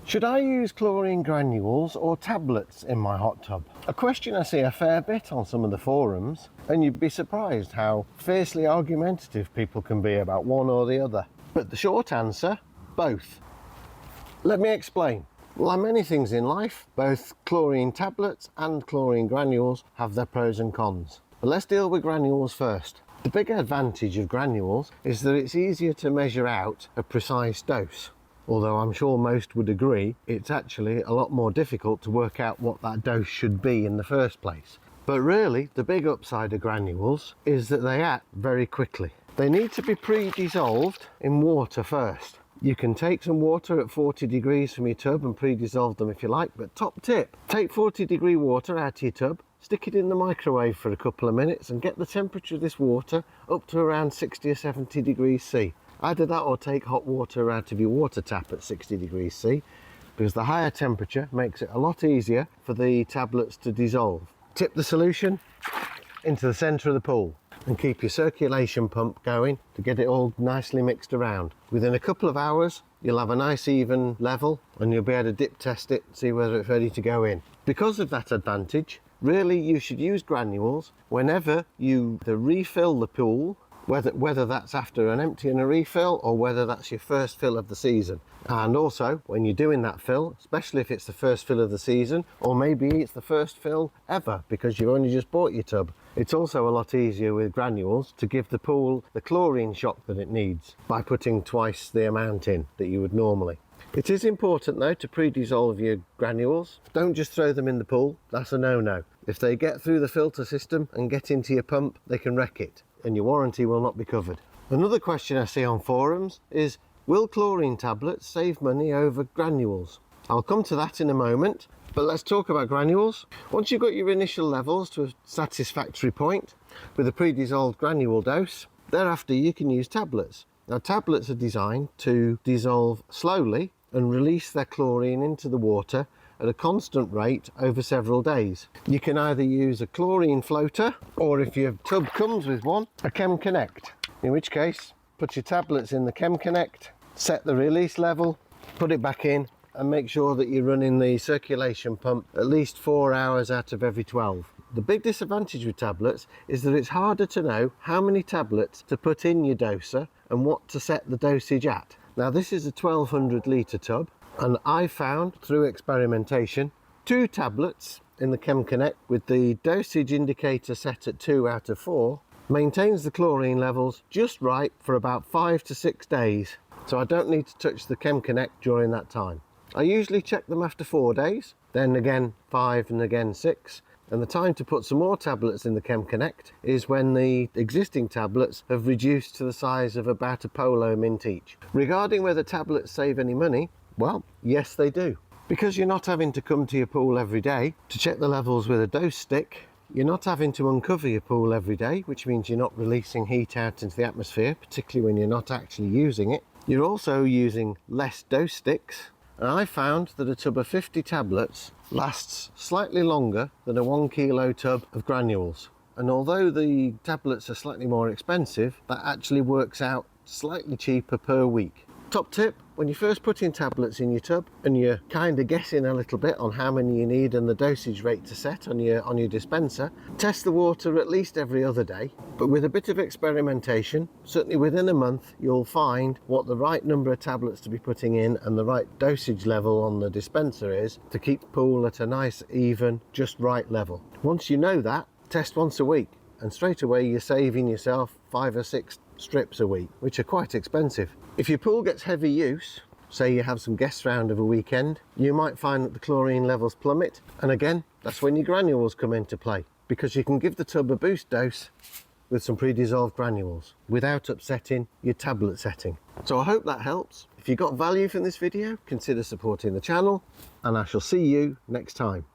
Should I use chlorine granules or tablets in my hot tub? A question I see a fair bit on some of the forums, and you'd be surprised how fiercely argumentative people can be about one or the other. But the short answer, both. Let me explain. Like many things in life, both chlorine tablets and chlorine granules have their pros and cons. But let's deal with granules first. The big advantage of granules is that it's easier to measure out a precise dose. Although I'm sure most would agree, it's actually a lot more difficult to work out what that dose should be in the first place. But really, the big upside of granules is that they act very quickly. They need to be pre-dissolved in water first. You can take some water at 40 degrees from your tub and pre-dissolve them if you like, but top tip, take 40-degree water out of your tub, stick it in the microwave for a couple of minutes and get the temperature of this water up to around 60 or 70 degrees C. Either that or take hot water out of your water tap at 60 degrees C, because the higher temperature makes it a lot easier for the tablets to dissolve. Tip the solution into the centre of the pool and keep your circulation pump going to get it all nicely mixed around. Within a couple of hours you'll have a nice even level and you'll be able to dip test it, see whether it's ready to go in. Because of that advantage, really you should use granules whenever you refill the pool, whether that's after an empty and a refill or whether that's your first fill of the season. And also when you're doing that fill, especially if it's the first fill of the season, or maybe it's the first fill ever because you only just bought your tub, it's also a lot easier with granules to give the pool the chlorine shock that it needs by putting twice the amount in that you would normally. It is important though to pre-dissolve your granules. Don't just throw them in the pool, that's a no-no. If they get through the filter system and get into your pump, they can wreck it and your warranty will not be covered. Another question I see on forums is, will chlorine tablets save money over granules? I'll come to that in a moment, but let's talk about granules. Once you've got your initial levels to a satisfactory point with a pre-dissolved granule dose, thereafter you can use tablets. Now tablets are designed to dissolve slowly and release their chlorine into the water at a constant rate over several days. You can either use a chlorine floater, or if your tub comes with one, a Chem Connect. In which case, put your tablets in the Chem Connect, set the release level, put it back in, and make sure that you're running the circulation pump at least 4 hours out of every 12. The big disadvantage with tablets is that it's harder to know how many tablets to put in your doser and what to set the dosage at. Now this is a 1200 litre tub, and I found through experimentation 2 tablets in the Chem Connect with the dosage indicator set at 2 out of 4 maintains the chlorine levels just right for about 5 to 6 days, so I don't need to touch the Chem Connect during that time. I usually check them after 4 days, then again 5 and again 6, and the time to put some more tablets in the Chem Connect is when the existing tablets have reduced to the size of about a polo mint each. Regarding whether tablets save any money, well, yes they do. Because you're not having to come to your pool every day to check the levels with a dose stick, you're not having to uncover your pool every day, which means you're not releasing heat out into the atmosphere, particularly when you're not actually using it. You're also using less dose sticks, and I found that a tub of 50 tablets lasts slightly longer than a 1 kilo tub of granules. And although the tablets are slightly more expensive, that actually works out slightly cheaper per week. Top tip, when you first put in tablets in your tub and you're kind of guessing a little bit on how many you need and the dosage rate to set on your dispenser, test the water at least every other day. But with a bit of experimentation, certainly within a month, you'll find what the right number of tablets to be putting in and the right dosage level on the dispenser is to keep the pool at a nice, even, just right level. Once you know that, test once a week, and straight away you're saving yourself 5 or 6 strips a week, which are quite expensive. If your pool gets heavy use, say you have some guests round of a weekend, you might find that the chlorine levels plummet, and again that's when your granules come into play, because you can give the tub a boost dose with some pre-dissolved granules without upsetting your tablet setting. So I hope that helps. If you got value from this video, consider supporting the channel, and I shall see you next time.